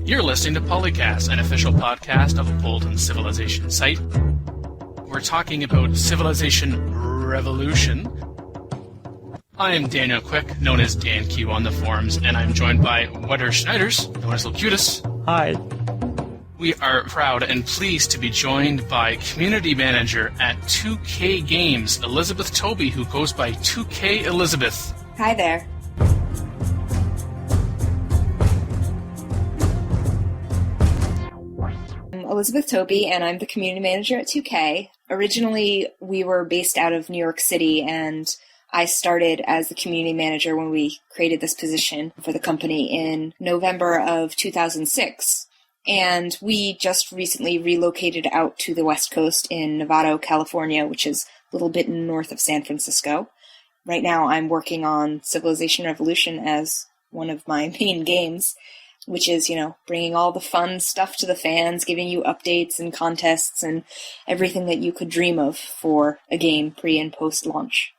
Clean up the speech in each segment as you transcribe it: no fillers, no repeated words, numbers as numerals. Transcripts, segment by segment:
You're listening to PolyCast, an official podcast of Apolyton Civilization Site. We're talking about Civilization Revolution. I am Daniel Quick, known as DanQ on the forums, and I'm joined by Wouter Snijders, known as Locutus. Hi. We are proud and pleased to be joined by community manager at 2K Games, Elizabeth Tobey, who goes by 2K Elizabeth. Hi there. I'm Elizabeth Tobey, and I'm the community manager at 2K. Originally, we were based out of New York City, and I started as the community manager when we created this position for the company in November of 2006. And we just recently relocated out to the West Coast in Novato, California, which is a little bit north of San Francisco. Right now I'm working on Civilization Revolution as one of my main games, which is, bringing all the fun stuff to the fans, giving you updates and contests and everything that you could dream of for a game pre- and post-launch.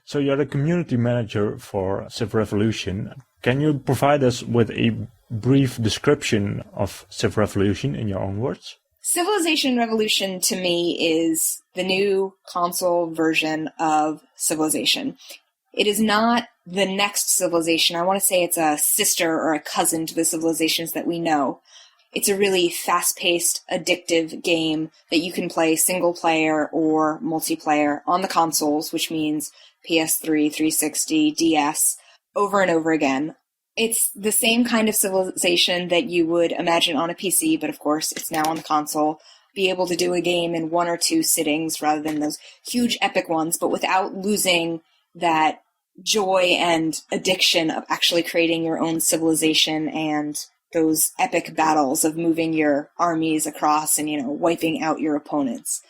So you're the community manager for CivRevolution. Can you provide us with a brief description of CivRevolution in your own words? Civilization Revolution, to me, is the new console version of Civilization. It is not the next Civilization. I want to say it's a sister or a cousin to the Civilizations that we know. It's a really fast-paced, addictive game that you can play single-player or multiplayer on the consoles, which means PS3, 360, DS, over and over again. It's the same kind of Civilization that you would imagine on a PC, but of course it's now on the console. Be able to do a game in one or two sittings rather than those huge epic ones, but without losing that joy and addiction of actually creating your own civilization and those epic battles of moving your armies across and, wiping out your opponents.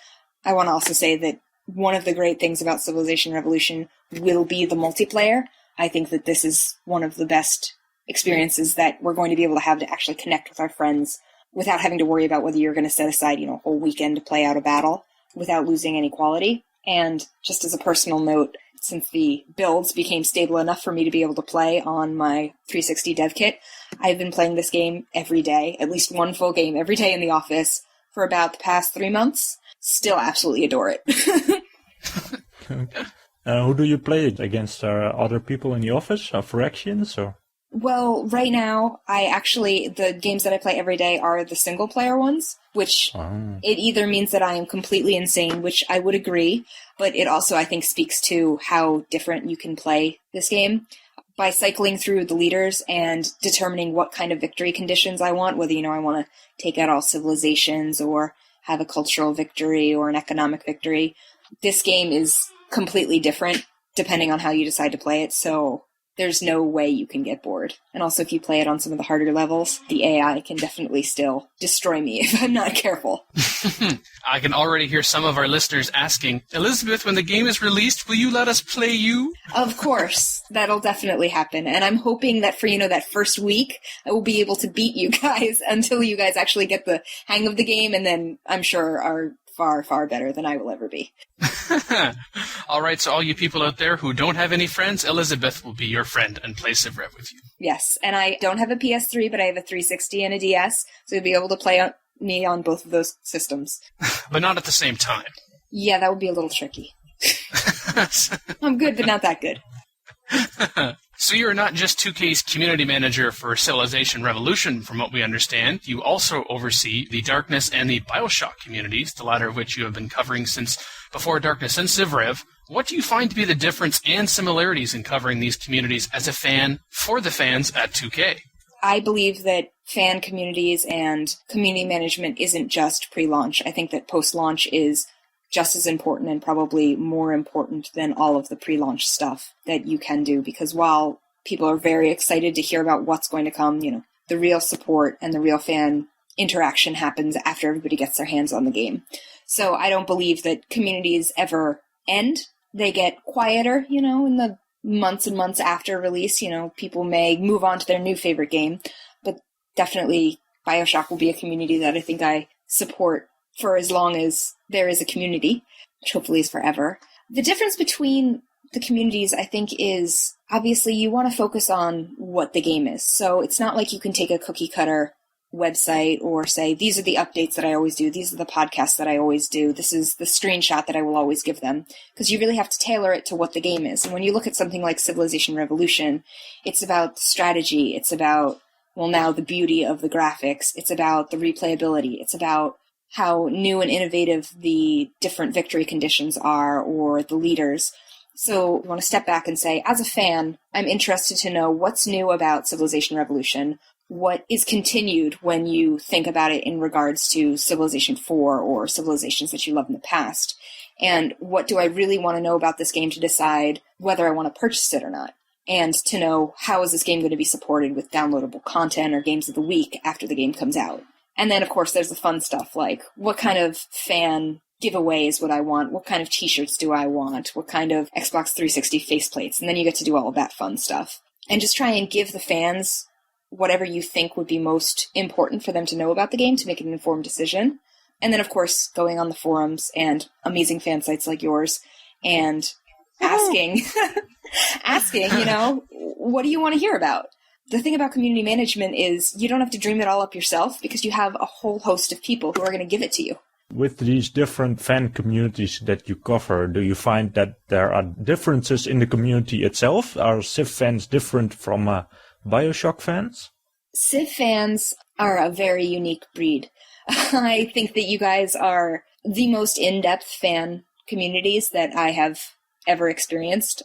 I want to also say that one of the great things about Civilization Revolution will be the multiplayer. I think that this is one of the best experiences that we're going to be able to have to actually connect with our friends without having to worry about whether you're going to set aside, a whole weekend to play out a battle without losing any quality. And just as a personal note, since the builds became stable enough for me to be able to play on my 360 dev kit, I've been playing this game every day, at least one full game every day in the office for about the past 3 months. Still absolutely adore it. Who do you play against? Other people in the office or fractions? Or? Well, right now, the games that I play every day are the single-player ones, which it either means that I am completely insane, which I would agree, but it also, I think, speaks to how different you can play this game. By cycling through the leaders and determining what kind of victory conditions I want, whether, I want to take out all civilizations or have a cultural victory or an economic victory, this game is completely different depending on how you decide to play it, so there's no way you can get bored. And also, if you play it on some of the harder levels, the AI can definitely still destroy me if I'm not careful. I can already hear some of our listeners asking, Elizabeth, when the game is released, will you let us play you? Of course. That'll definitely happen. And I'm hoping that for, that first week, I will be able to beat you guys until you guys actually get the hang of the game, and then I'm sure are far, far better than I will ever be. All right, so all you people out there who don't have any friends, Elizabeth will be your friend and play CivRev with you. Yes, and I don't have a PS3, but I have a 360 and a DS, so you'll be able to play me on both of those systems. But not at the same time. Yeah, that would be a little tricky. I'm good, but not that good. So you're not just 2K's community manager for Civilization Revolution, from what we understand. You also oversee the Darkness and the Bioshock communities, the latter of which you have been covering since before Darkness and CivRev. What do you find to be the difference and similarities in covering these communities as a fan for the fans at 2K? I believe that fan communities and community management isn't just pre-launch. I think that post-launch is just as important and probably more important than all of the pre-launch stuff that you can do, because while people are very excited to hear about what's going to come, the real support and the real fan interaction happens after everybody gets their hands on the game. So I don't believe that communities ever end. They get quieter, in the months and months after release. People may move on to their new favorite game, but definitely BioShock will be a community that I think I support for as long as there is a community, which hopefully is forever. The difference between the communities, I think, is obviously you want to focus on what the game is. So it's not like you can take a cookie cutter website or say, these are the updates that I always do. These are the podcasts that I always do. This is the screenshot that I will always give them. Because you really have to tailor it to what the game is. And when you look at something like Civilization Revolution, it's about strategy. It's about, well, now the beauty of the graphics. It's about the replayability. It's about how new and innovative the different victory conditions are or the leaders. So you want to step back and say, as a fan, I'm interested to know what's new about Civilization Revolution, what is continued when you think about it in regards to Civilization 4 or civilizations that you love in the past, and what do I really want to know about this game to decide whether I want to purchase it or not, and to know how is this game going to be supported with downloadable content or games of the week after the game comes out. And then, of course, there's the fun stuff like what kind of fan giveaways would I want? What kind of t-shirts do I want? What kind of Xbox 360 faceplates? And then you get to do all of that fun stuff. And just try and give the fans whatever you think would be most important for them to know about the game to make an informed decision. And then, of course, going on the forums and amazing fan sites like yours and asking, what do you want to hear about? The thing about community management is you don't have to dream it all up yourself because you have a whole host of people who are going to give it to you. With these different fan communities that you cover, do you find that there are differences in the community itself? Are Civ fans different from BioShock fans? Civ fans are a very unique breed. I think that you guys are the most in-depth fan communities that I have ever experienced.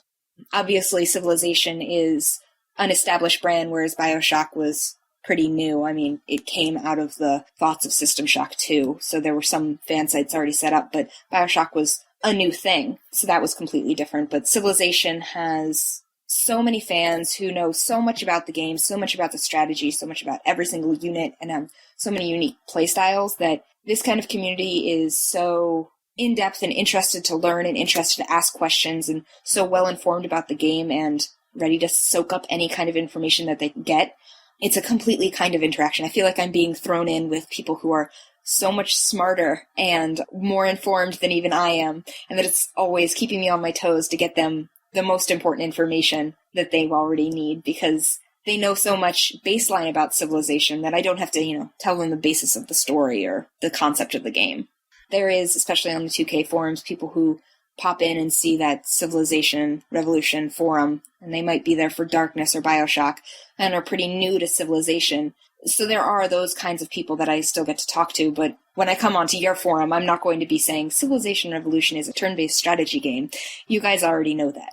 Obviously, Civilization is an established brand, whereas BioShock was pretty new. I mean, it came out of the thoughts of System Shock 2, so there were some fan sites already set up, but BioShock was a new thing, so that was completely different. But Civilization has so many fans who know so much about the game, so much about the strategy, so much about every single unit, and have so many unique playstyles that this kind of community is so in-depth and interested to learn and interested to ask questions and so well-informed about the game and ready to soak up any kind of information that they can get. It's a completely kind of interaction. I feel like I'm being thrown in with people who are so much smarter and more informed than even I am, and that it's always keeping me on my toes to get them the most important information that they already need because they know so much baseline about Civilization that I don't have to, tell them the basis of the story or the concept of the game. There is, especially on the 2K forums, people who pop in and see that Civilization Revolution forum, and they might be there for Darkness or BioShock, and are pretty new to Civilization. So there are those kinds of people that I still get to talk to, but when I come onto your forum, I'm not going to be saying Civilization Revolution is a turn-based strategy game. You guys already know that.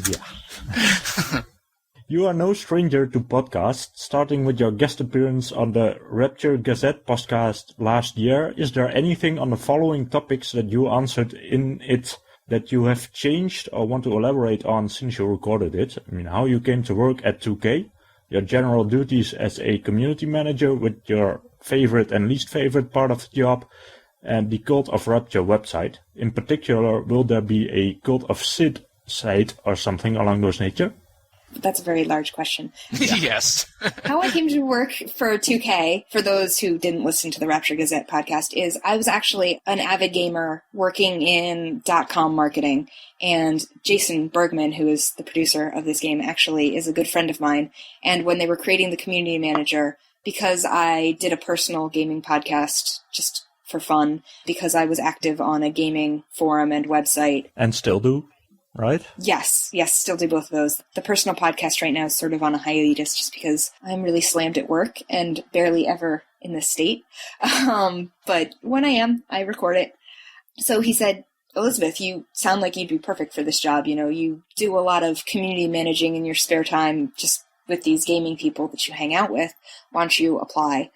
Yeah. You are no stranger to podcasts, starting with your guest appearance on the Rapture Gazette podcast last year. Is there anything on the following topics that you answered in it that you have changed or want to elaborate on since you recorded it? I mean, how you came to work at 2K, your general duties as a community manager with your favorite and least favorite part of the job, and the Cult of Rapture website. In particular, will there be a Cult of Sid site or something along those nature? That's a very large question. Yes. How I came to work for 2K, for those who didn't listen to the Rapture Gazette podcast, is I was actually an avid gamer working in .com marketing, and Jason Bergman, who is the producer of this game, actually is a good friend of mine. And when they were creating the community manager, because I did a personal gaming podcast just for fun, because I was active on a gaming forum and website. And still do. Right? Yes, still do both of those. The personal podcast right now is sort of on a hiatus just because I'm really slammed at work and barely ever in this state. But when I am, I record it. So he said, Elizabeth, you sound like you'd be perfect for this job. You do a lot of community managing in your spare time just with these gaming people that you hang out with. Why don't you apply?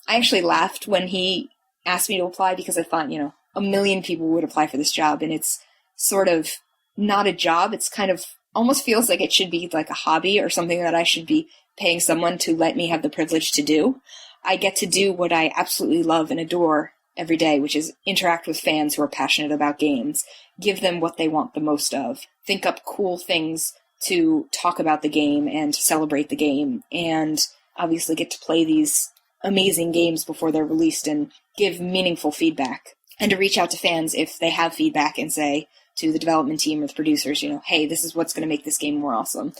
I actually laughed when he asked me to apply because I thought, a million people would apply for this job, and it's sort of not a job. It's kind of almost feels like it should be like a hobby or something that I should be paying someone to let me have the privilege to do. I get to do what I absolutely love and adore every day, which is interact with fans who are passionate about games, give them what they want the most of, think up cool things to talk about the game and to celebrate the game, and obviously get to play these amazing games before they're released and give meaningful feedback, and to reach out to fans if they have feedback and say, to the development team or the producers, hey, this is what's going to make this game more awesome.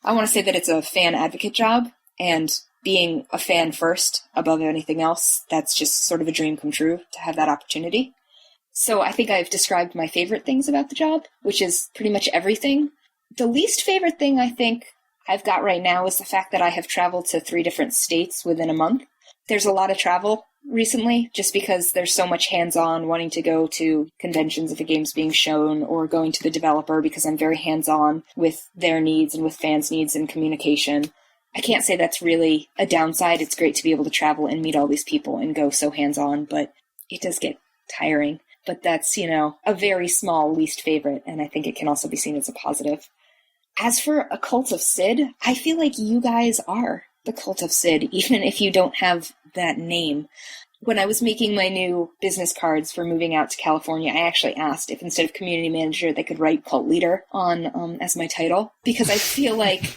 I want to say that it's a fan advocate job, and being a fan first above anything else, that's just sort of a dream come true to have that opportunity. So I think I've described my favorite things about the job, which is pretty much everything. The least favorite thing I think I've got right now is the fact that I have traveled to 3 different states within a month. There's a lot of travel recently, just because there's so much hands-on, wanting to go to conventions if a game's being shown, or going to the developer because I'm very hands-on with their needs and with fans' needs and communication. I can't say that's really a downside. It's great to be able to travel and meet all these people and go so hands-on, but it does get tiring. But that's, a very small least favorite, and I think it can also be seen as a positive. As for a Cult of Sid, I feel like you guys are the Cult of Sid, even if you don't have that name. When I was making my new business cards for moving out to California, I actually asked if instead of community manager, they could write cult leader on as my title, because I feel like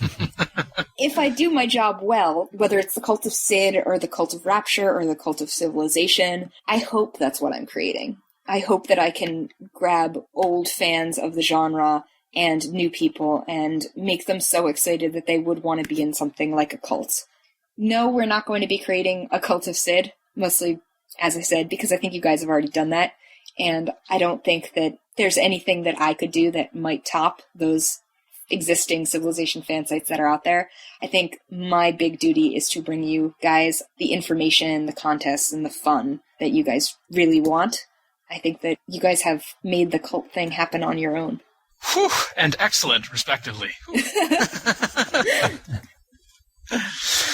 if I do my job well, whether it's the Cult of Sid or the Cult of Rapture or the Cult of Civilization, I hope that's what I'm creating. I hope that I can grab old fans of the genre and new people and make them so excited that they would want to be in something like a cult. No, we're not going to be creating a Cult of Sid, mostly, as I said, because I think you guys have already done that, and I don't think that there's anything that I could do that might top those existing Civilization fan sites that are out there. I think my big duty is to bring you guys the information, the contests, and the fun that you guys really want. I think that you guys have made the cult thing happen on your own. Whew, and excellent, respectively.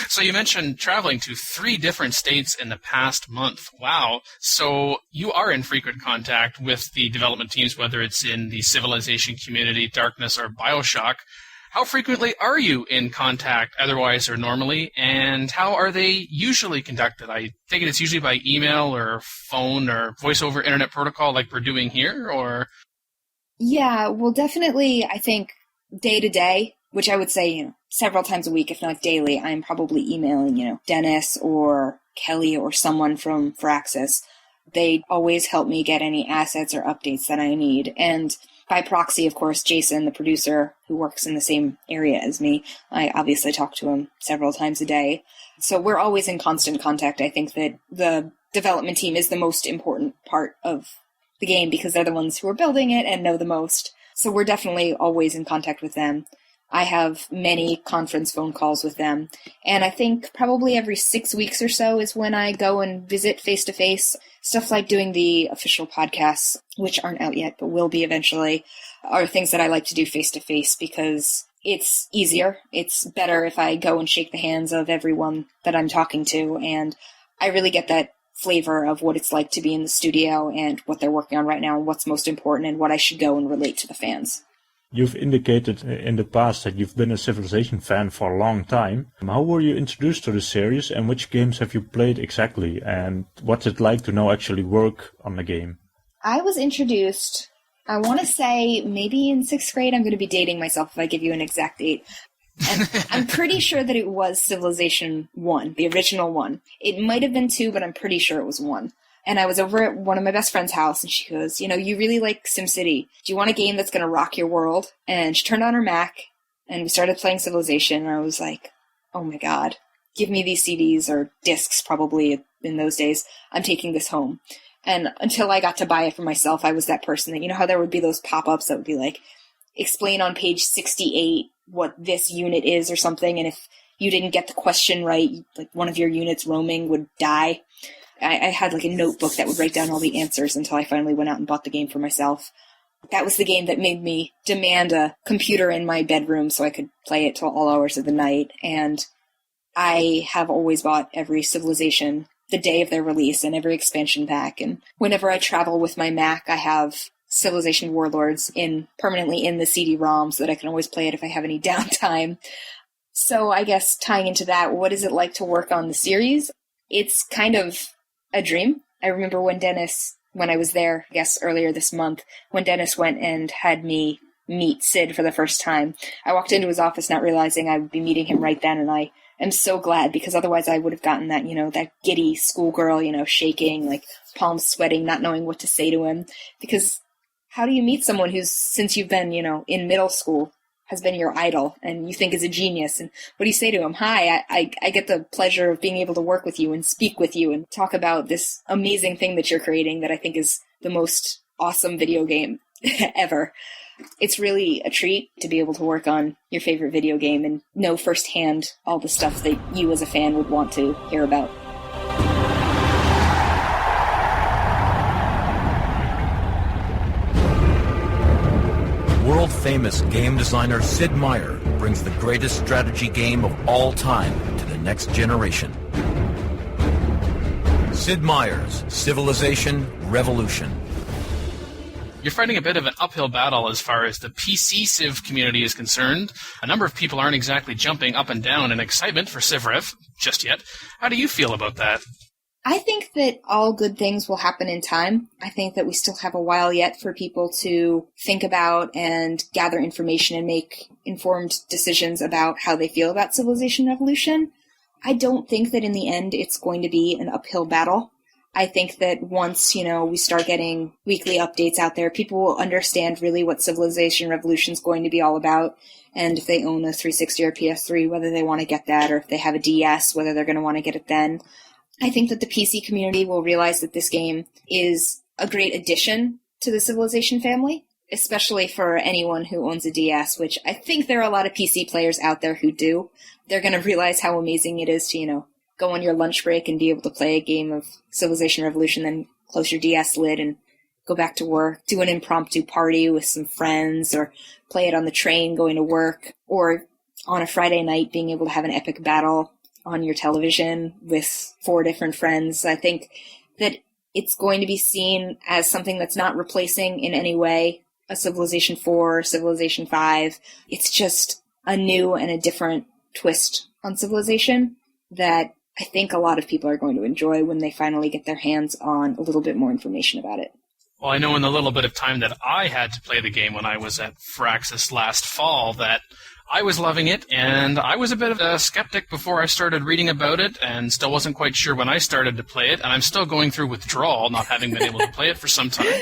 So you mentioned traveling to 3 different states in the past month. Wow. So you are in frequent contact with the development teams, whether it's in the Civilization community, Darkness, or BioShock. How frequently are you in contact, otherwise or normally, and how are they usually conducted? I think it's usually by email or phone or voice over internet protocol like we're doing here, or... Yeah, well, definitely, I think day to day, which I would say, several times a week, if not daily, I'm probably emailing, Dennis or Kelly or someone from Firaxis. They always help me get any assets or updates that I need. And by proxy, of course, Jason, the producer, who works in the same area as me, I obviously talk to him several times a day. So we're always in constant contact. I think that the development team is the most important part of the game because they're the ones who are building it and know the most. So we're definitely always in contact with them. I have many conference phone calls with them. And I think probably every 6 weeks or so is when I go and visit face-to-face. Stuff like doing the official podcasts, which aren't out yet, but will be eventually, are things that I like to do face-to-face because it's easier. It's better if I go and shake the hands of everyone that I'm talking to. And I really get that flavor of what it's like to be in the studio and what they're working on right now and what's most important and what I should go and relate to the fans. You've indicated in the past that you've been a Civilization fan for a long time. How were you introduced to the series and which games have you played exactly? And what's it like to now actually work on the game? I was introduced, I want to say maybe in 6th grade. I'm going to be dating myself if I give you an exact date. And I'm pretty sure that it was Civilization 1, the original one. It might have been 2, but I'm pretty sure it was 1. And I was over at one of my best friend's house, and she goes, you really like SimCity. Do you want a game that's going to rock your world? And she turned on her Mac, and we started playing Civilization, and I was like, oh my god, give me these CDs, or discs probably in those days. I'm taking this home. And until I got to buy it for myself, I was that person that, how there would be those pop-ups that would be like, explain on page 68 what this unit is or something, and if you didn't get the question right, like one of your units roaming would die. I had like a notebook that would write down all the answers until I finally went out and bought the game for myself. That was the game that made me demand a computer in my bedroom so I could play it till all hours of the night. And I have always bought every Civilization the day of their release and every expansion pack. And whenever I travel with my Mac, I have Civilization Warlords permanently in the CD-ROM so that I can always play it if I have any downtime. So I guess tying into that, what is it like to work on the series? It's kind of a dream. I remember when I was there, I guess earlier this month, when Dennis went and had me meet Sid for the first time. I walked into his office not realizing I would be meeting him right then, and I am so glad because otherwise I would have gotten that, that giddy schoolgirl, shaking, like palms sweating, not knowing what to say to him. Because how do you meet someone who's, since you've been, in middle school, has been your idol and you think is a genius? And what do you say to him? Hi, I get the pleasure of being able to work with you and speak with you and talk about this amazing thing that you're creating that I think is the most awesome video game ever. It's really a treat to be able to work on your favorite video game and know firsthand all the stuff that you as a fan would want to hear about. World-famous game designer Sid Meier brings the greatest strategy game of all time to the next generation. Sid Meier's Civilization Revolution. You're fighting a bit of an uphill battle as far as the PC Civ community is concerned. A number of people aren't exactly jumping up and down in excitement for CivRev just yet. How do you feel about that? I think that all good things will happen in time. I think that we still have a while yet for people to think about and gather information and make informed decisions about how they feel about Civilization Revolution. I don't think that in the end it's going to be an uphill battle. I think that once, we start getting weekly updates out there, people will understand really what Civilization Revolution is going to be all about. And if they own a 360 or PS3, whether they want to get that, or if they have a DS, whether they're going to want to get it then. I think that the PC community will realize that this game is a great addition to the Civilization family, especially for anyone who owns a DS, which I think there are a lot of PC players out there who do. They're going to realize how amazing it is to, go on your lunch break and be able to play a game of Civilization Revolution, then close your DS lid and go back to work, do an impromptu party with some friends, or play it on the train going to work, or on a Friday night being able to have an epic battle on your television with 4 different friends. I think that it's going to be seen as something that's not replacing in any way a Civilization 4 or Civilization 5. It's just a new and a different twist on Civilization that I think a lot of people are going to enjoy when they finally get their hands on a little bit more information about it. Well, I know in the little bit of time that I had to play the game when I was at Firaxis last fall that I was loving it, and I was a bit of a skeptic before I started reading about it, and still wasn't quite sure when I started to play it, and I'm still going through withdrawal, not having been able to play it for some time.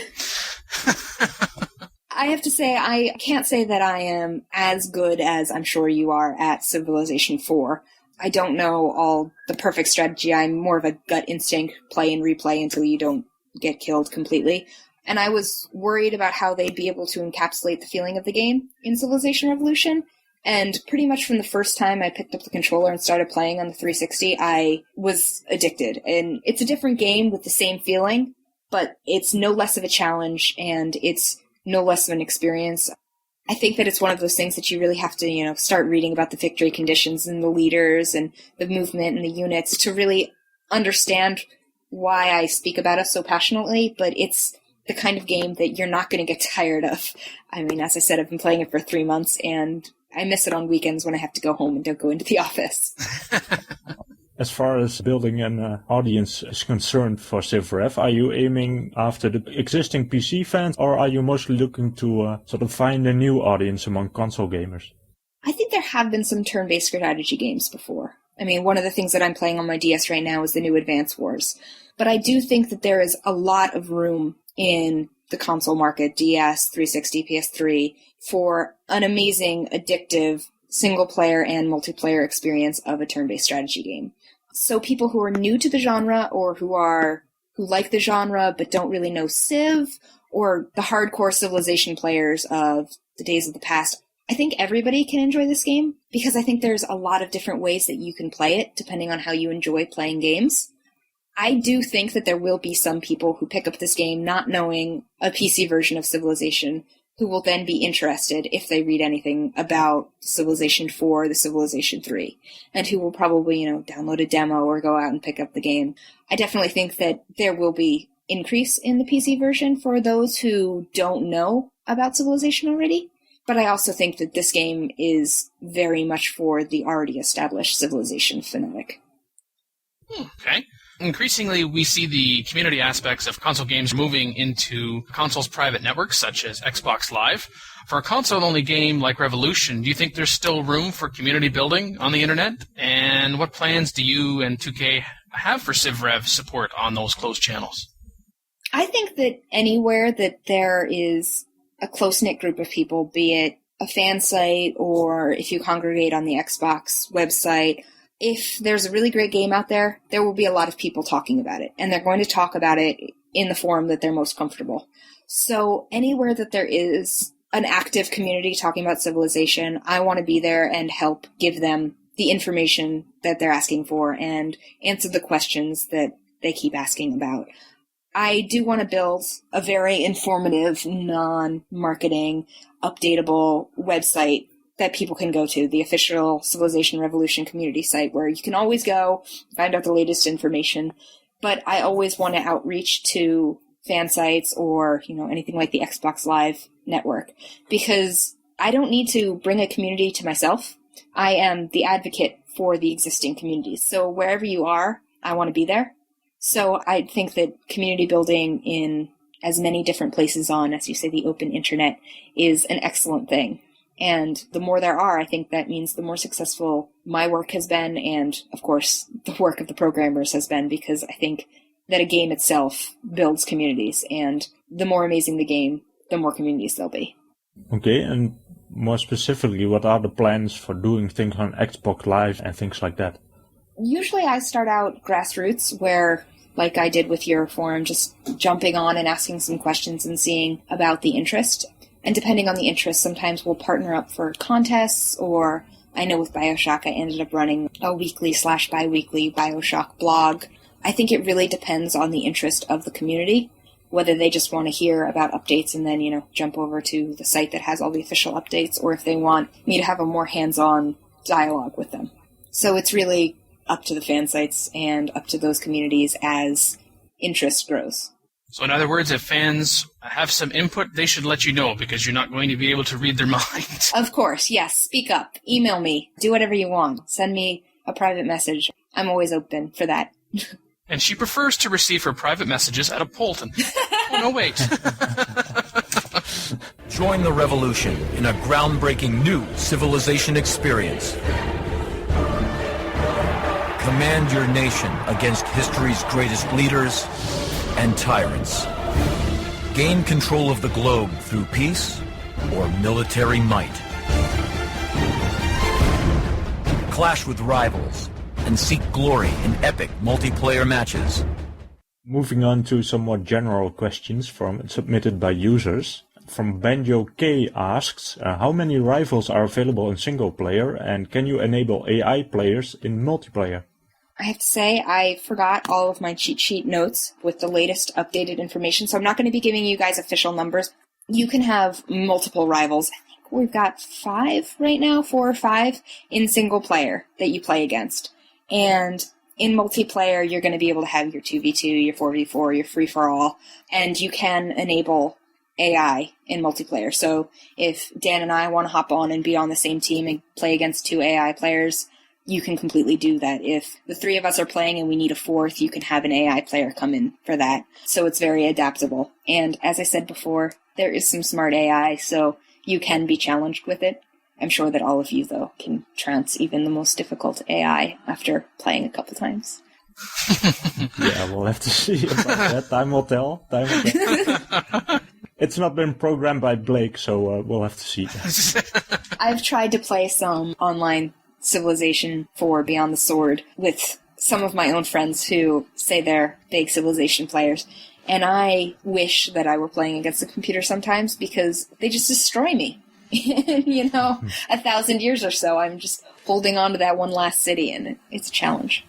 I have to say, I can't say that I am as good as I'm sure you are at Civilization 4. I don't know all the perfect strategy. I'm more of a gut instinct play and replay until you don't get killed completely. And I was worried about how they'd be able to encapsulate the feeling of the game in Civilization Revolution. And pretty much from the first time I picked up the controller and started playing on the 360, I was addicted. And it's a different game with the same feeling, but it's no less of a challenge and it's no less of an experience. I think that it's one of those things that you really have to, start reading about the victory conditions and the leaders and the movement and the units to really understand why I speak about it so passionately, but it's the kind of game that you're not going to get tired of. I mean, as I said, I've been playing it for 3 months, and I miss it on weekends when I have to go home and don't go into the office. As far as building an audience is concerned for CivRev, are you aiming after the existing PC fans, or are you mostly looking to sort of find a new audience among console gamers? I think there have been some turn-based strategy games before. I mean, one of the things that I'm playing on my DS right now is the new Advance Wars. But I do think that there is a lot of room in the console market, DS, 360, PS3, for an amazing, addictive, single-player and multiplayer experience of a turn-based strategy game. So people who are new to the genre or who like the genre but don't really know Civ, or the hardcore Civilization players of the days of the past, I think everybody can enjoy this game because I think there's a lot of different ways that you can play it depending on how you enjoy playing games. I do think that there will be some people who pick up this game not knowing a PC version of Civilization who will then be interested if they read anything about Civilization 4, the Civilization 3, and who will probably, download a demo or go out and pick up the game. I definitely think that there will be increase in the PC version for those who don't know about Civilization already, but I also think that this game is very much for the already established Civilization fanatic. Okay. Increasingly, we see the community aspects of console games moving into consoles' private networks, such as Xbox Live. For a console-only game like Revolution, do you think there's still room for community building on the internet? And what plans do you and 2K have for CivRev support on those closed channels? I think that anywhere that there is a close-knit group of people, be it a fan site or if you congregate on the Xbox website, if there's a really great game out there, there will be a lot of people talking about it. And they're going to talk about it in the forum that they're most comfortable. So anywhere that there is an active community talking about Civilization, I want to be there and help give them the information that they're asking for and answer the questions that they keep asking about. I do want to build a very informative, non-marketing, updatable website that people can go to, the official Civilization Revolution community site, where you can always go, find out the latest information. But I always want to outreach to fan sites or, anything like the Xbox Live network, because I don't need to bring a community to myself. I am the advocate for the existing communities. So wherever you are, I want to be there. So I think that community building in as many different places on, as you say, the open internet is an excellent thing. And the more there are, I think that means the more successful my work has been, and of course the work of the programmers has been, because I think that a game itself builds communities, and the more amazing the game, the more communities there'll be. Okay, and more specifically, what are the plans for doing things on Xbox Live and things like that? Usually I start out grassroots, where, like I did with your forum, just jumping on and asking some questions and seeing about the interest. And depending on the interest, sometimes we'll partner up for contests, or I know with BioShock I ended up running a weekly/bi-weekly BioShock blog. I think it really depends on the interest of the community, whether they just want to hear about updates and then, jump over to the site that has all the official updates, or if they want me to have a more hands-on dialogue with them. So it's really up to the fan sites and up to those communities as interest grows. So in other words, if fans have some input, they should let you know, because you're not going to be able to read their mind. Of course, yes. Speak up. Email me. Do whatever you want. Send me a private message. I'm always open for that. And she prefers to receive her private messages at Apolyton. Oh, no, wait. Join the revolution in a groundbreaking new civilization experience. Command your nation against history's greatest leaders and tyrants. Gain control of the globe through peace or military might. Clash with rivals and seek glory in epic multiplayer matches. Moving on to some more general questions submitted by users. From Banjo K asks, how many rivals are available in single player, and can you enable AI players in multiplayer? I have to say, I forgot all of my cheat sheet notes with the latest updated information, so I'm not going to be giving you guys official numbers. You can have multiple rivals. I think we've got 5 right now, 4 or 5 in single player that you play against. And in multiplayer, you're going to be able to have your 2v2, your 4v4, your free-for-all, and you can enable AI in multiplayer. So if Dan and I want to hop on and be on the same team and play against 2 AI players, you can completely do that. If the 3 of us are playing and we need a 4th, you can have an AI player come in for that. So it's very adaptable. And as I said before, there is some smart AI, so you can be challenged with it. I'm sure that all of you, though, can trounce even the most difficult AI after playing a couple times. Yeah, we'll have to see about that. Time will tell. It's not been programmed by Blake, so we'll have to see. I've tried to play some online Civilization 4 Beyond the Sword with some of my own friends who say they're big Civilization players, and I wish that I were playing against a computer sometimes, because they just destroy me. 1,000 years or so, I'm just holding on to that one last city, and it's a challenge.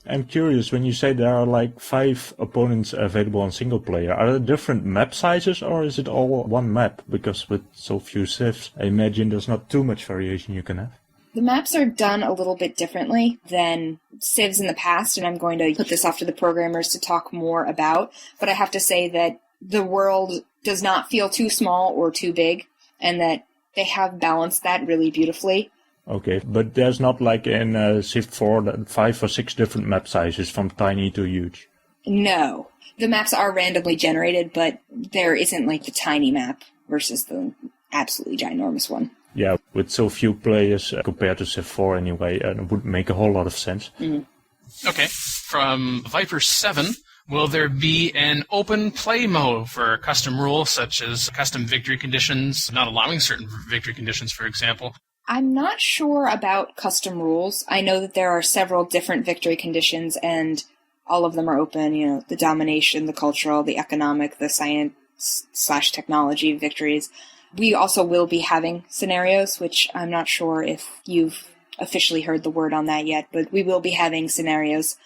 I'm curious, when you say there are like 5 opponents available on single player, are there different map sizes, or is it all one map? Because with so few civs, I imagine there's not too much variation you can have. The maps are done a little bit differently than civs in the past, and I'm going to put this off to the programmers to talk more about, but I have to say that the world does not feel too small or too big, and that they have balanced that really beautifully. Okay, but there's not like in Civ 4 5 or 6 different map sizes from tiny to huge. No. The maps are randomly generated, but there isn't like the tiny map versus the absolutely ginormous one. Yeah, with so few players compared to Civ 4 anyway, it would make a whole lot of sense. Mm-hmm. Okay, from Viper7, Will there be an open play mode for custom rules, such as custom victory conditions, not allowing certain victory conditions, for example? I'm not sure about custom rules. I know that there are several different victory conditions, and all of them are open. You know, the domination, the cultural, the economic, the science/technology victories. We also will be having scenarios, which I'm not sure if you've officially heard the word on that yet, but we will be having scenarios.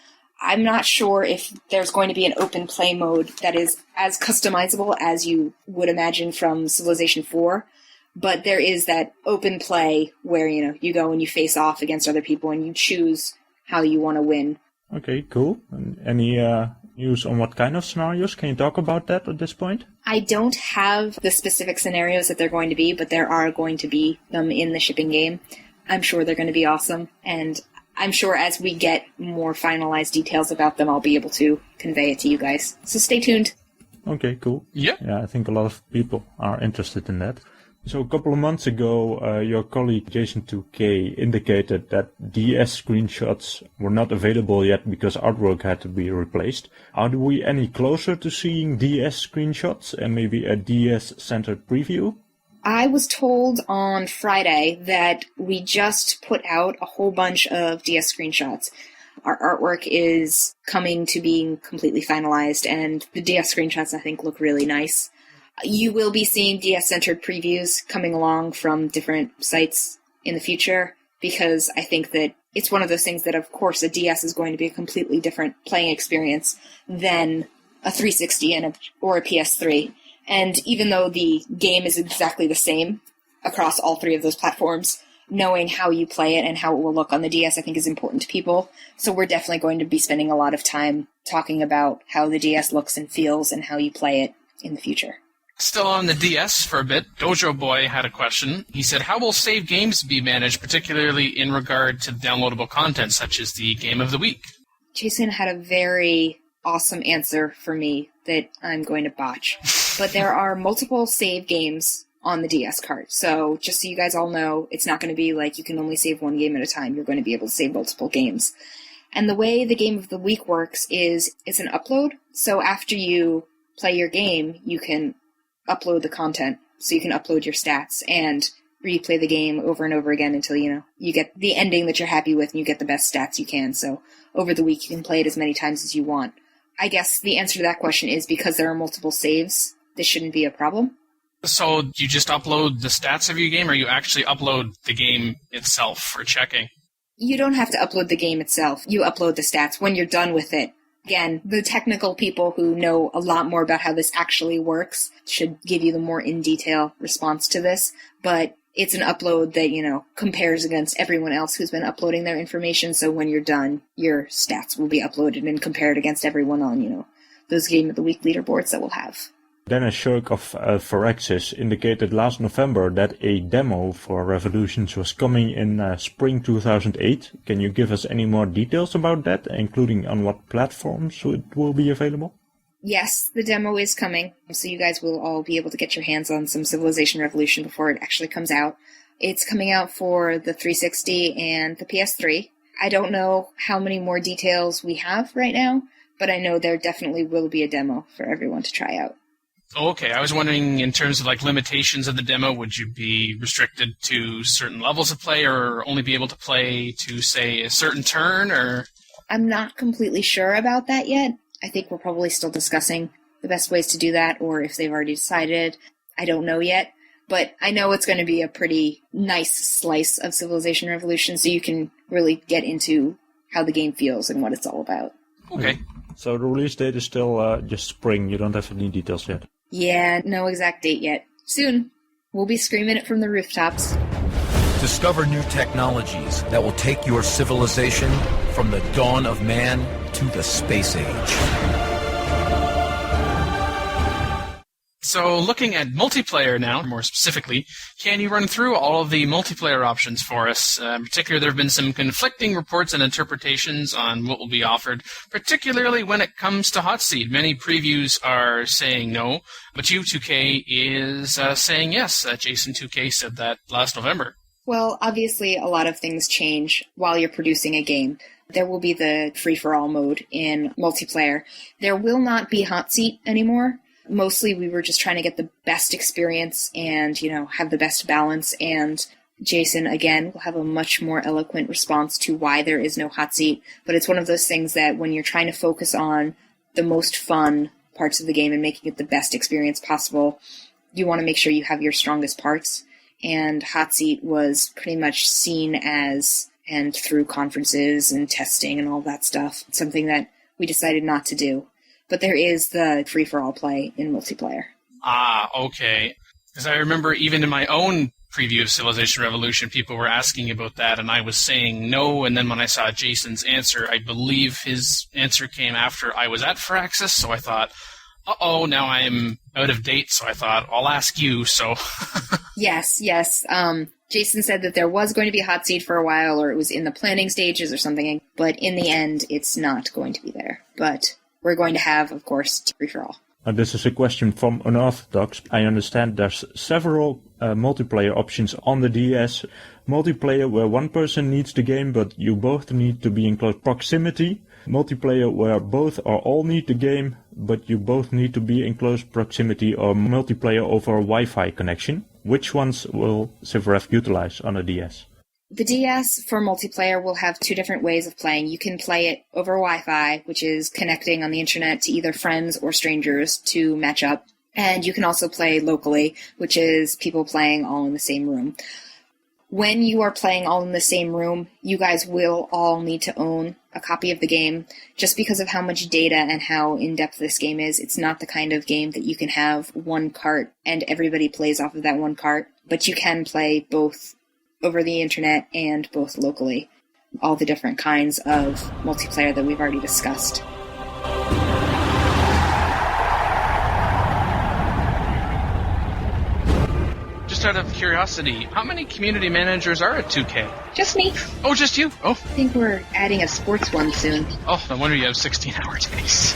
I'm not sure if there's going to be an open play mode that is as customizable as you would imagine from Civilization 4, but there is that open play where, you know, you go and you face off against other people and you choose how you want to win. Okay, cool. And any news on what kind of scenarios? Can you talk about that at this point? I don't have the specific scenarios that they're going to be, but there are going to be them in the shipping game. I'm sure they're going to be awesome, and I'm sure as we get more finalized details about them, I'll be able to convey it to you guys. So stay tuned. Okay, cool. Yeah. Yeah, I think a lot of people are interested in that. So a couple of months ago, your colleague Jason2K indicated that DS screenshots were not available yet because artwork had to be replaced. Are we any closer to seeing DS screenshots and maybe a DS-centered preview? I was told on Friday that we just put out a whole bunch of DS screenshots. Our artwork is coming to being completely finalized, and the DS screenshots, I think, look really nice. You will be seeing DS-centered previews coming along from different sites in the future, because I think that it's one of those things that, of course, a DS is going to be a completely different playing experience than a 360 or a PS3. And even though the game is exactly the same across all three of those platforms, knowing how you play it and how it will look on the DS, I think, is important to people. So we're definitely going to be spending a lot of time talking about how the DS looks and feels and how you play it in the future. Still on the DS for a bit, Dojo Boy had a question. He said, how will save games be managed, particularly in regard to downloadable content, such as the Game of the Week? Jason had a very awesome answer for me that I'm going to botch. But there are multiple save games on the DS cart. So just so you guys all know, it's not going to be like you can only save one game at a time. You're going to be able to save multiple games. And the way the Game of the Week works is it's an upload. So after you play your game, you can upload the content. So you can upload your stats and replay the game over and over again until, you get the ending that you're happy with and you get the best stats you can. So over the week, you can play it as many times as you want. I guess the answer to that question is because there are multiple saves, this shouldn't be a problem. So you just upload the stats of your game, or you actually upload the game itself for checking? You don't have to upload the game itself. You upload the stats when you're done with it. Again, the technical people who know a lot more about how this actually works should give you the more in-detail response to this. But it's an upload that, compares against everyone else who's been uploading their information. So when you're done, your stats will be uploaded and compared against everyone on, those Game of the Week leaderboards that we'll have. Dennis Shirk of Phyrexis indicated last November that a demo for Revolutions was coming in spring 2008. Can you give us any more details about that, including on what platforms it will be available? Yes, the demo is coming, so you guys will all be able to get your hands on some Civilization Revolution before it actually comes out. It's coming out for the 360 and the PS3. I don't know how many more details we have right now, but I know there definitely will be a demo for everyone to try out. Okay, I was wondering in terms of limitations of the demo, would you be restricted to certain levels of play or only be able to play to, say, a certain turn, or? I'm not completely sure about that yet. I think we're probably still discussing the best ways to do that, or if they've already decided. I don't know yet, but I know it's going to be a pretty nice slice of Civilization Revolution, so you can really get into how the game feels and what it's all about. Okay. So the release date is still just spring. You don't have any details yet. Yeah, no exact date yet. Soon. We'll be screaming it from the rooftops. Discover new technologies that will take your civilization from the dawn of man to the space age. So looking at multiplayer now, more specifically, can you run through all of the multiplayer options for us? In particular, there have been some conflicting reports and interpretations on what will be offered, particularly when it comes to Hot Seed. Many previews are saying no, but U2K is saying yes. Jason2K said that last November. Well, obviously, a lot of things change while you're producing a game. There will be the free-for-all mode in multiplayer. There will not be hot seat anymore. Mostly we were just trying to get the best experience and, have the best balance. And Jason, again, will have a much more eloquent response to why there is no hot seat. But it's one of those things that when you're trying to focus on the most fun parts of the game and making it the best experience possible, you want to make sure you have your strongest parts. And hot seat was pretty much seen as, and through conferences and testing and all that stuff, something that we decided not to do. But there is the free-for-all play in multiplayer. Ah, okay. Because I remember even in my own preview of Civilization Revolution, people were asking about that, and I was saying no, and then when I saw Jason's answer, I believe his answer came after I was at Firaxis, so I thought, uh-oh, now I'm out of date, so I thought, I'll ask you, so... Yes. Jason said that there was going to be a hot seat for a while, or it was in the planning stages or something, but in the end, it's not going to be there. But we're going to have, of course, free-for-all. This is a question from Unorthodox. I understand there's several multiplayer options on the DS. Multiplayer where one person needs the game, but you both need to be in close proximity. Multiplayer where both or all need the game, but you both need to be in close proximity, or multiplayer over a Wi-Fi connection. Which ones will CivRev utilize on a DS? The DS for multiplayer will have two different ways of playing. You can play it over Wi-Fi, which is connecting on the internet to either friends or strangers to match up. And you can also play locally, which is people playing all in the same room. When you are playing all in the same room, you guys will all need to own a copy of the game. Just because of how much data and how in-depth this game is, it's not the kind of game that you can have one cart and everybody plays off of that one cart. But you can play both over the internet and both locally. All the different kinds of multiplayer that we've already discussed. Just out of curiosity, how many community managers are at 2K? Just me. Oh, just you? Oh. I think we're adding a sports one soon. Oh, no wonder you have 16-hour days.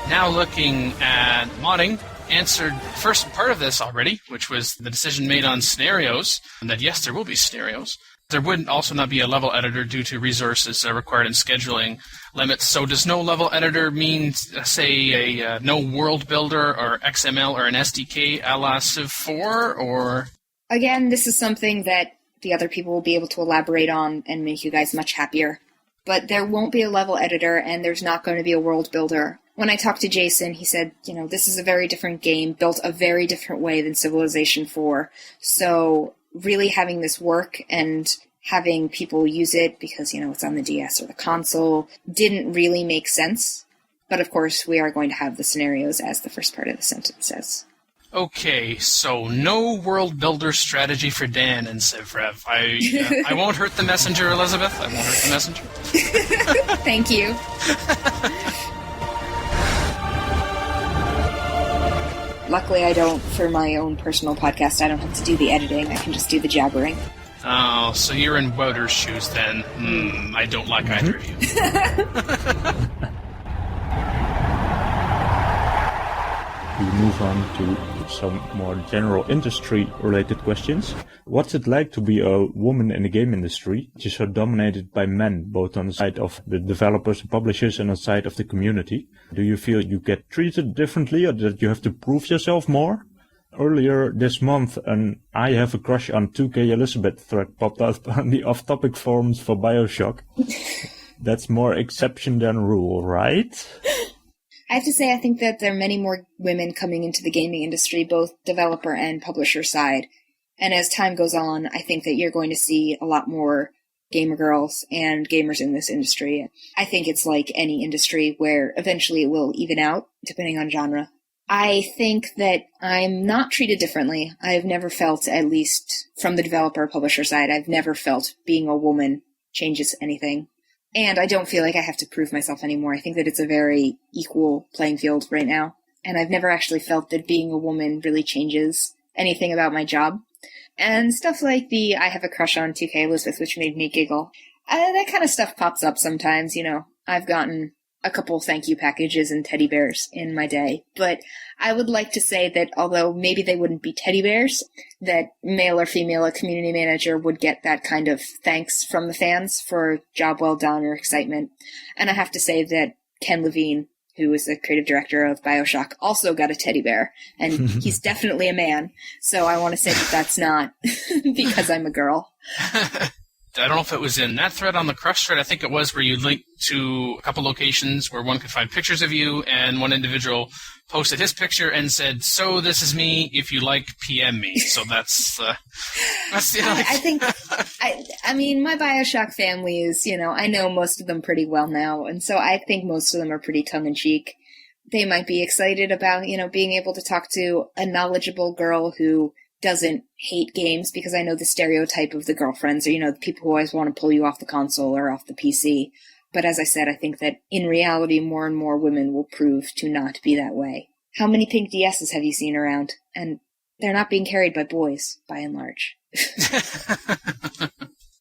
Now looking at modding, answered the first part of this already, which was the decision made on scenarios, and that yes, there will be scenarios. There would also not be a level editor due to resources required in scheduling limits. So does no level editor mean, say, a no world builder or XML or an SDK a la Civ 4, or...? Again, this is something that the other people will be able to elaborate on and make you guys much happier. But there won't be a level editor, and there's not going to be a world builder. When I talked to Jason, he said, this is a very different game, built a very different way than Civilization 4. So really having this work and having people use it because, it's on the DS or the console didn't really make sense. But of course, we are going to have the scenarios as the first part of the sentence says. Okay, so no world builder strategy for Dan and CivRev. I won't hurt the messenger, Elizabeth. I won't hurt the messenger. Thank you. Luckily, I don't, for my own personal podcast, I don't have to do the editing. I can just do the jabbering. Oh, so you're in Wouter's shoes then. I don't like either of you. We move on to some more general industry-related questions. What's it like to be a woman in the game industry, which is so dominated by men, both on the side of the developers and publishers and on the side of the community? Do you feel you get treated differently, or that you have to prove yourself more? Earlier this month, an I have a crush on 2K Elizabeth thread popped up on the off-topic forums for BioShock. That's more exception than rule, right? I have to say, I think that there are many more women coming into the gaming industry, both developer and publisher side. And as time goes on, I think that you're going to see a lot more gamer girls and gamers in this industry. I think it's like any industry where eventually it will even out, depending on genre. I think that I'm not treated differently. I've never felt, at least from the developer-publisher side, I've never felt being a woman changes anything. And I don't feel like I have to prove myself anymore. I think that it's a very equal playing field right now. And I've never actually felt that being a woman really changes anything about my job. And stuff like the I have a crush on 2K Elizabeth, which made me giggle. That kind of stuff pops up sometimes, I've gotten a couple thank you packages and teddy bears in my day. But I would like to say that although maybe they wouldn't be teddy bears, that male or female, a community manager would get that kind of thanks from the fans for job well done or excitement. And I have to say that Ken Levine, who is the creative director of BioShock, also got a teddy bear. And he's definitely a man. So I want to say that that's not because I'm a girl. I don't know if it was in that thread on the Crush thread. I think it was where you linked to a couple locations where one could find pictures of you, and one individual posted his picture and said, "So this is me. If you like, PM me." So that's I think, I mean, my BioShock family is, I know most of them pretty well now, and so I think most of them are pretty tongue-in-cheek. They might be excited about, being able to talk to a knowledgeable girl who doesn't hate games, because I know the stereotype of the girlfriends are, the people who always want to pull you off the console or off the PC. But as I said, I think that in reality, more and more women will prove to not be that way. How many pink DSs have you seen around? And they're not being carried by boys, by and large.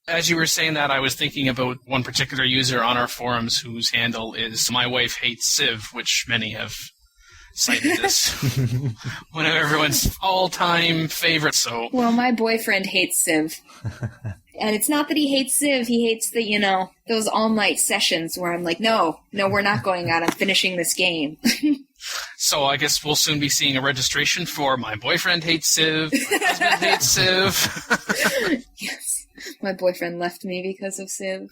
As you were saying that, I was thinking about one particular user on our forums whose handle is "My Wife Hates Civ," which many have cited this one of everyone's all-time favorites. So, well, my boyfriend hates Civ. And it's not that he hates Civ, he hates the, those all-night sessions where I'm like, no, we're not going out, I'm finishing this game. So I guess we'll soon be seeing a registration for "My Boyfriend Hates Civ," "My Husband Hates Civ." Yes, my boyfriend left me because of Civ.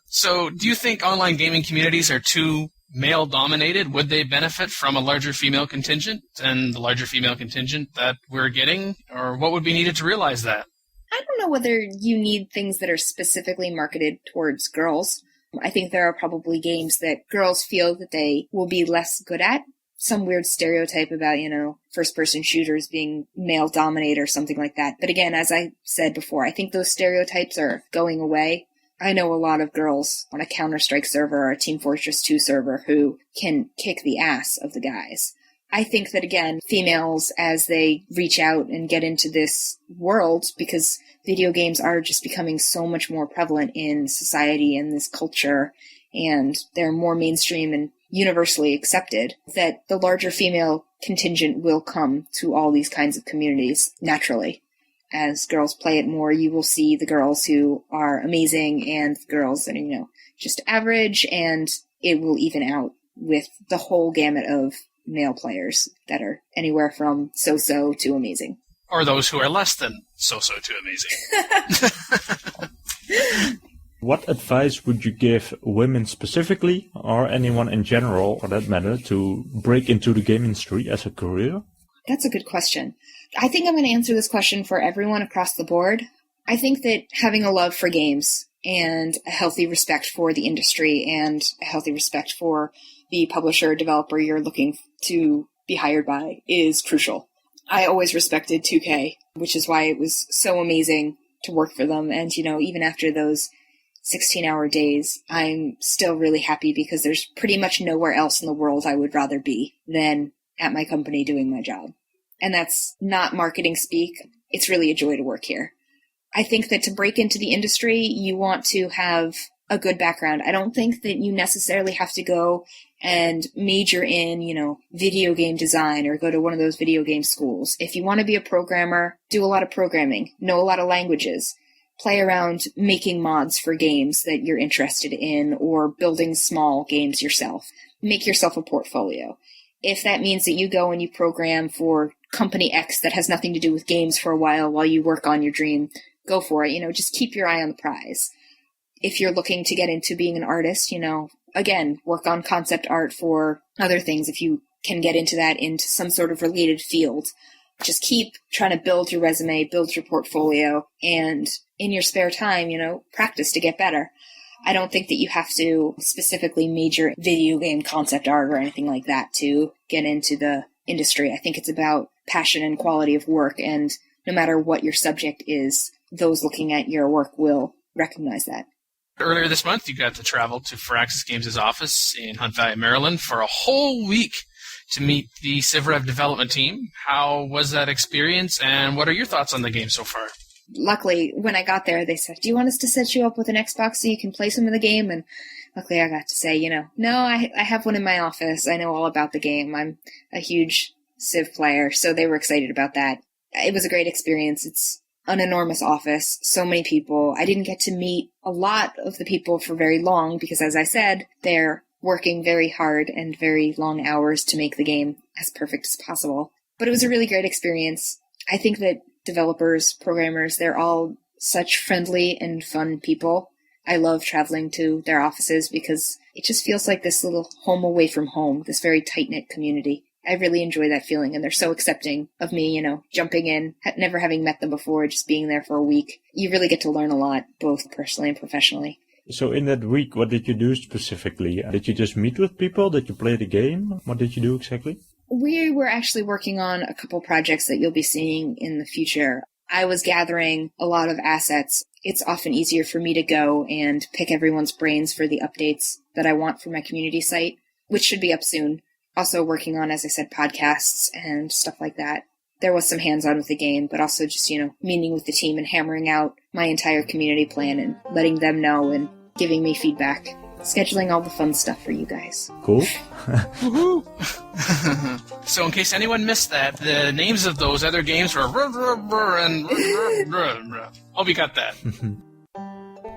So do you think online gaming communities are too male-dominated? Would they benefit from a larger female contingent and the larger female contingent that we're getting? Or what would be needed to realize that? I don't know whether you need things that are specifically marketed towards girls. I think there are probably games that girls feel that they will be less good at. Some weird stereotype about, first-person shooters being male-dominated or something like that. But again, as I said before, I think those stereotypes are going away. I know a lot of girls on a Counter-Strike server or a Team Fortress 2 server who can kick the ass of the guys. I think that, again, females, as they reach out and get into this world, because video games are just becoming so much more prevalent in society and this culture, and they're more mainstream and universally accepted, that the larger female contingent will come to all these kinds of communities naturally. As girls play it more, you will see the girls who are amazing and the girls that are, just average, and it will even out with the whole gamut of male players that are anywhere from so-so to amazing. Or those who are less than so-so to amazing. What advice would you give women specifically, or anyone in general for that matter, to break into the game industry as a career? That's a good question. I think I'm going to answer this question for everyone across the board. I think that having a love for games and a healthy respect for the industry and a healthy respect for the publisher or developer you're looking to be hired by is crucial. I always respected 2K, which is why it was so amazing to work for them. And, even after those 16-hour days, I'm still really happy because there's pretty much nowhere else in the world I would rather be than at my company doing my job. And that's not marketing speak. It's really a joy to work here. I think that to break into the industry, you want to have a good background. I don't think that you necessarily have to go and major in, video game design or go to one of those video game schools. If you want to be a programmer, do a lot of programming, know a lot of languages, play around making mods for games that you're interested in or building small games yourself. Make yourself a portfolio. If that means that you go and you program for company X that has nothing to do with games for a while you work on your dream, go for it. Just keep your eye on the prize. If you're looking to get into being an artist, again, work on concept art for other things. If you can get into that into some sort of related field, just keep trying to build your resume, build your portfolio, and in your spare time, practice to get better. I don't think that you have to specifically major video game concept art or anything like that to get into the industry. I think it's about passion and quality of work, and no matter what your subject is, those looking at your work will recognize that. Earlier this month, you got to travel to Firaxis Games' office in Hunt Valley, Maryland for a whole week to meet the CivRev development team. How was that experience, and what are your thoughts on the game so far? Luckily, when I got there, they said, "Do you want us to set you up with an Xbox so you can play some of the game?" And luckily I got to say, no, I have one in my office. I know all about the game. I'm a huge Civ player, so they were excited about that. It was a great experience. It's an enormous office, so many people. I didn't get to meet a lot of the people for very long because, as I said, they're working very hard and very long hours to make the game as perfect as possible. But it was a really great experience. I think that developers, programmers, they're all such friendly and fun people. I love traveling to their offices because it just feels like this little home away from home, this very tight-knit community. I really enjoy that feeling, and they're so accepting of me, jumping in, never having met them before, just being there for a week. You really get to learn a lot, both personally and professionally. So in that week, what did you do specifically? Did you just meet with people? Did you play the game? What did you do exactly? We were actually working on a couple projects that you'll be seeing in the future. I was gathering a lot of assets. It's often easier for me to go and pick everyone's brains for the updates that I want for my community site, which should be up soon. Also working on, as I said, podcasts and stuff like that. There was some hands-on with the game, but also just, meeting with the team and hammering out my entire community plan and letting them know and giving me feedback. Scheduling all the fun stuff for you guys. Cool. Woohoo! So in case anyone missed that, the names of those other games were and oh, we got that.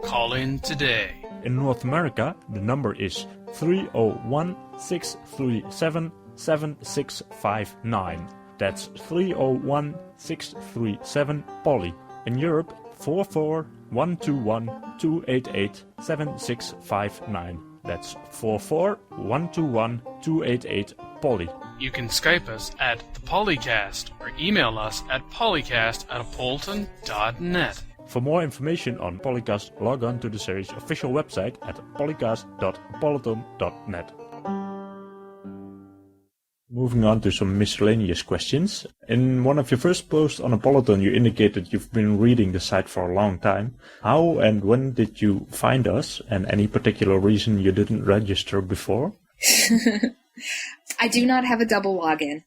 Call in today. In North America, the number is 301-637-7659. That's 301-637-POLY. In Europe, 44-121-288-7659. That's 44-121-288-POLY. You can Skype us at the PolyCast or email us at polycast@apolyton.net. For more information on PolyCast, log on to the series' official website at polycast.apolyton.net. Moving on to some miscellaneous questions. In one of your first posts on Apolyton, you indicated you've been reading the site for a long time. How and when did you find us, and any particular reason you didn't register before? I do not have a double login.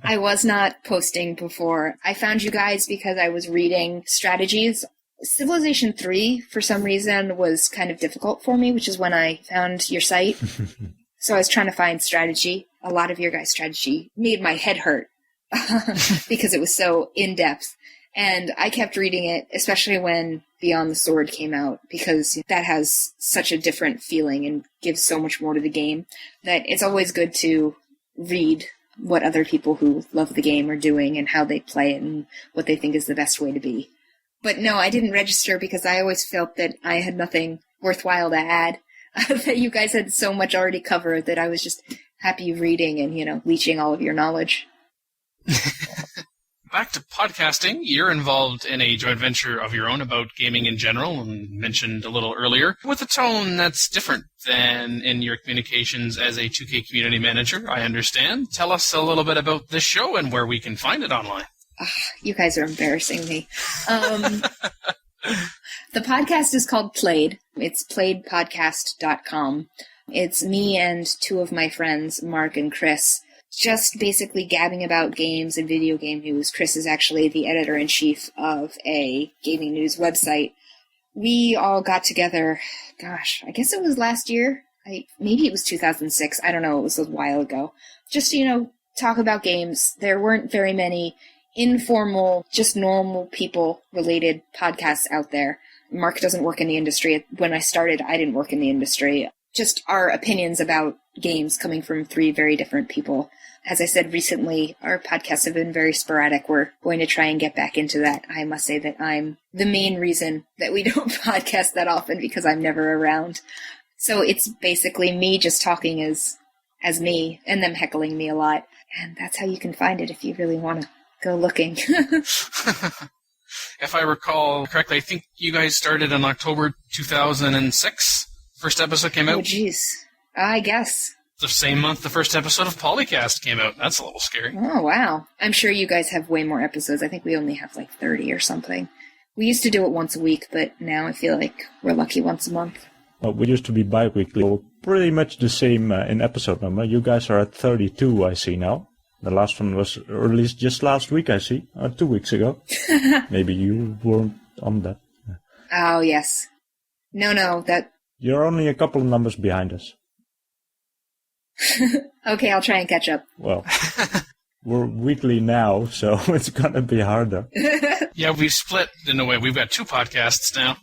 I was not posting before. I found you guys because I was reading strategies. Civilization 3, for some reason, was kind of difficult for me, which is when I found your site. So I was trying to find strategy. A lot of your guys' strategy made my head hurt because it was so in-depth. And I kept reading it, especially when Beyond the Sword came out, because that has such a different feeling and gives so much more to the game that it's always good to read what other people who love the game are doing and how they play it and what they think is the best way to be. But no, I didn't register because I always felt that I had nothing worthwhile to add, that you guys had so much already covered that I was just happy reading and, leeching all of your knowledge. Back to podcasting, you're involved in a joint venture of your own about gaming in general, and mentioned a little earlier, with a tone that's different than in your communications as a 2K community manager, I understand. Tell us a little bit about this show and where we can find it online. You guys are embarrassing me. The podcast is called Played. It's playedpodcast.com. It's me and two of my friends, Mark and Chris, just basically gabbing about games and video game news. Chris is actually the editor-in-chief of a gaming news website. We all got together, I guess it was last year. Maybe it was 2006. I don't know. It was a while ago. Just, talk about games. There weren't very many informal, just normal people-related podcasts out there. Mark doesn't work in the industry. When I started, I didn't work in the industry. Just our opinions about games coming from three very different people. As I said recently, our podcasts have been very sporadic. We're going to try and get back into that. I must say that I'm the main reason that we don't podcast that often because I'm never around. So it's basically me just talking as me and them heckling me a lot. And that's how you can find it if you really want to go looking. If I recall correctly, I think you guys started in October 2006. First episode came out. Oh, jeez. I guess. The same month the first episode of PolyCast came out. That's a little scary. Oh, wow. I'm sure you guys have way more episodes. I think we only have 30 or something. We used to do it once a week, but now I feel like we're lucky once a month. Well, we used to be bi-weekly. We're pretty much the same in episode number. You guys are at 32, I see now. The last one was released just last week, I see. 2 weeks ago. Maybe you weren't on that. Oh, yes. No, You're only a couple of numbers behind us. Okay, I'll try and catch up. Well, we're weekly now, so it's gonna be harder. Yeah, we've split in a way. We've got 2 podcasts now.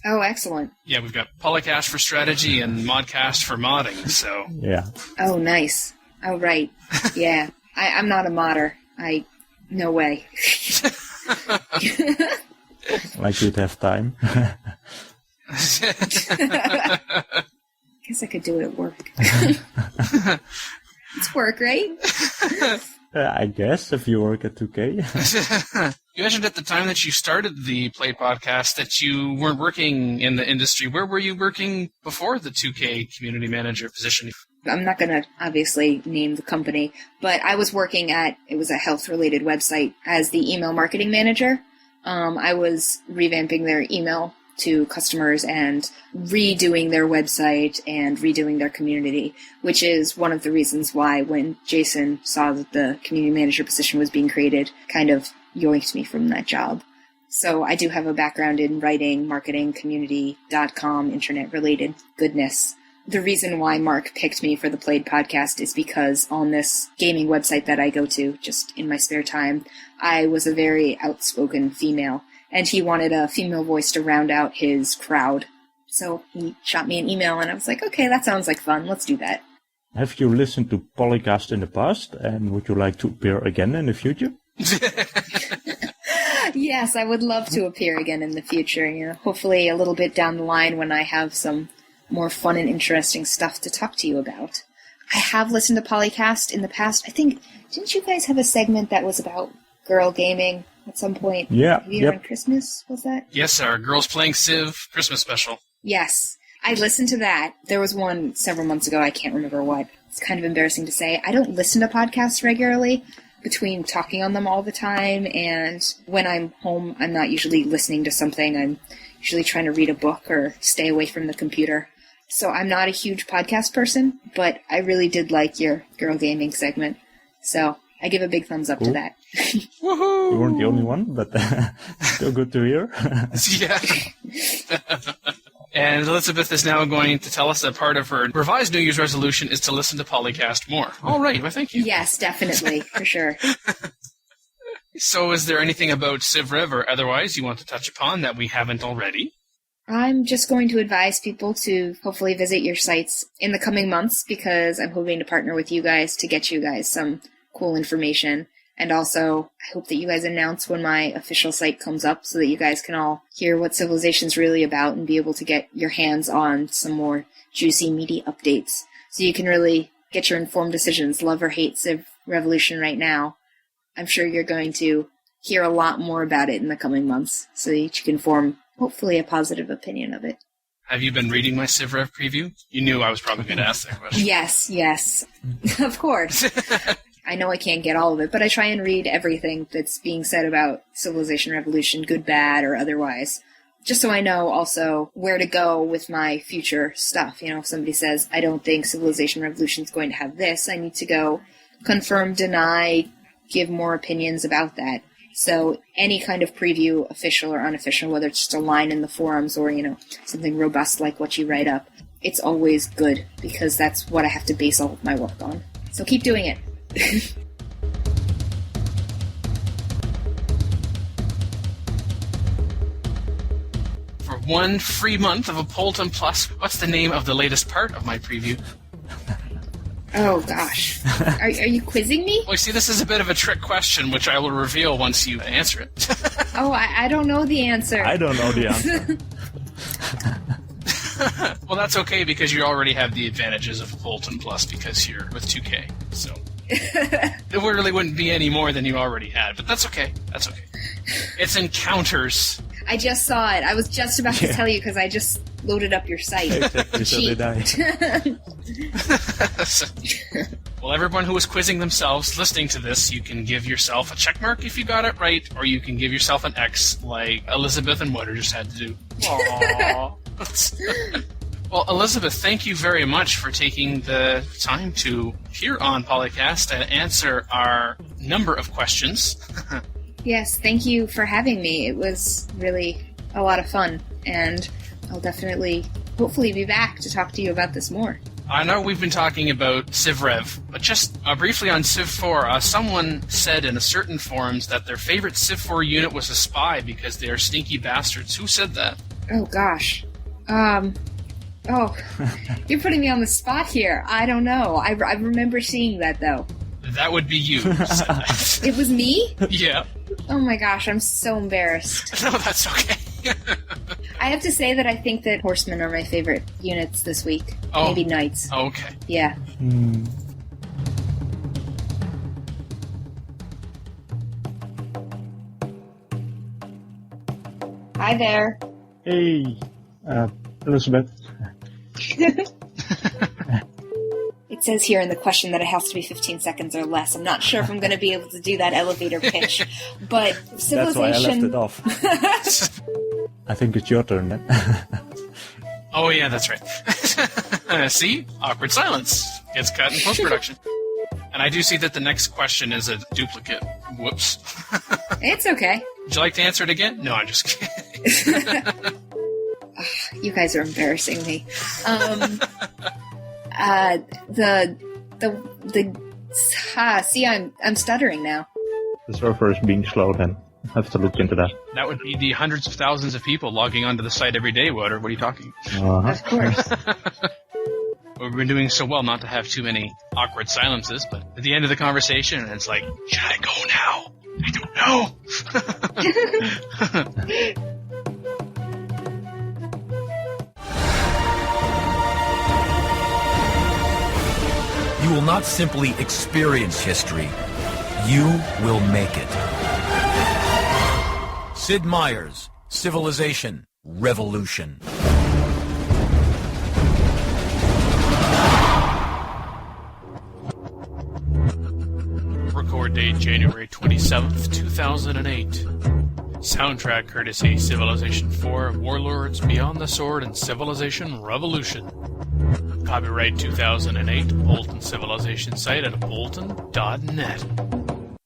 Oh, excellent. Yeah, we've got PolyCast for strategy and ModCast for modding, so... Yeah. Oh, nice. Oh, right. Yeah. I'm not a modder. No way. Like you'd have time. Guess I could do it at work. It's work, right? I guess, if you work at 2K. You mentioned at the time that you started the Play podcast that you weren't working in the industry. Where were you working before the 2K community manager position? I'm not going to obviously name the company, but I was working it was a health-related website as the email marketing manager. I was revamping their email to customers and redoing their website and redoing their community, which is one of the reasons why when Jason saw that the community manager position was being created, kind of yoinked me from that job. So I do have a background in writing, marketing, community.com, internet-related goodness. The reason why Mark picked me for the Played podcast is because on this gaming website that I go to, just in my spare time, I was a very outspoken female, and he wanted a female voice to round out his crowd. So he shot me an email, and I was like, okay, that sounds like fun. Let's do that. Have you listened to PolyCast in the past, and would you like to appear again in the future? Yes, I would love to appear again in the future. Hopefully a little bit down the line when I have some more fun and interesting stuff to talk to you about. I have listened to PolyCast in the past. I think, didn't you guys have a segment that was about girl gaming at some point? Yeah. Maybe around Christmas, was that? Yes, our Girls Playing Civ Christmas special. Yes. I listened to that. There was one several months ago. I can't remember what. It's kind of embarrassing to say. I don't listen to podcasts regularly, between talking on them all the time, and when I'm home, I'm not usually listening to something. I'm usually trying to read a book or stay away from the computer. So I'm not a huge podcast person, but I really did like your girl gaming segment. So I give a big thumbs up to that. Woohoo! You weren't the only one, but still good to hear. Yeah. And Elizabeth is now going to tell us that part of her revised New Year's resolution is to listen to PolyCast more. All right, well, thank you. Yes, definitely, for sure. So is there anything about CivRev or otherwise you want to touch upon that we haven't already? I'm just going to advise people to hopefully visit your sites in the coming months, because I'm hoping to partner with you guys to get you guys some cool information. And also, I hope that you guys announce when my official site comes up so that you guys can all hear what Civilization's really about and be able to get your hands on some more juicy, meaty updates. So you can really get your informed decisions, love or hate Civ Revolution right now. I'm sure you're going to hear a lot more about it in the coming months so that you can form, hopefully, a positive opinion of it. Have you been reading my CivRev preview? You knew I was probably going to ask that question. Yes. Of course. I know I can't get all of it, but I try and read everything that's being said about Civilization Revolution, good, bad, or otherwise, just so I know also where to go with my future stuff. If somebody says, I don't think Civilization Revolution is going to have this, I need to go confirm, deny, give more opinions about that. So any kind of preview, official or unofficial, whether it's just a line in the forums or, something robust like what you write up, it's always good, because that's what I have to base all of my work on. So keep doing it. For 1 free month of Apolyton Plus, what's the name of the latest part of my preview? Oh, gosh. Are you quizzing me? Well, see, this is a bit of a trick question, which I will reveal once you answer it. Oh, I don't know the answer. I don't know the answer. Well, that's okay, because you already have the advantages of Apolyton Plus because you're with 2K, so... It really wouldn't be any more than you already had, but that's okay. That's okay. It's encounters. I just saw it. I was just about to tell you because I just loaded up your site. Exactly, so did I. Well, everyone who is quizzing themselves listening to this, you can give yourself a check mark if you got it right, or you can give yourself an X like Elizabeth and Wouter just had to do. Aww. Well, Elizabeth, thank you very much for taking the time to appear on PolyCast and answer our number of questions. Yes, thank you for having me. It was really a lot of fun, and I'll definitely hopefully be back to talk to you about this more. I know we've been talking about CivRev, but just briefly on Civ 4, someone said in a certain forums that their favorite Civ 4 unit was a spy because they are stinky bastards. Who said that? Oh, gosh. You're putting me on the spot here. I don't know. I remember seeing that, though. That would be you who said that. It was me? Yeah. Oh my gosh, I'm so embarrassed. No, that's okay. I have to say that I think that horsemen are my favorite units this week. Oh. Maybe knights. Okay. Yeah. Hi there. Hey, Elizabeth. It says here in the question that it has to be 15 seconds or less. I'm not sure if I'm going to be able to do that elevator pitch, but Civilization... That's why I left it off. I think it's your turn then. Oh, yeah, that's right. See? Awkward silence. Gets cut in post-production. And I do see that the next question is a duplicate. Whoops. It's okay. Would you like to answer it again? No, I'm just kidding. You guys are embarrassing me. See, I'm stuttering now. The server is being slow then. I have to look into that. That would be the hundreds of thousands of people logging onto the site every day, Wouter. What are you talking? Of course. We've been doing so well not to have too many awkward silences, but at the end of the conversation, it's like, should I go now? I don't know. You will not simply experience history, you will make it. Sid Meier's Civilization Revolution. Record date January 27th, 2008. Soundtrack courtesy Civilization 4, Warlords, Beyond the Sword, and Civilization Revolution. Copyright 2008, Apolyton Civilization Site at apolyton.net.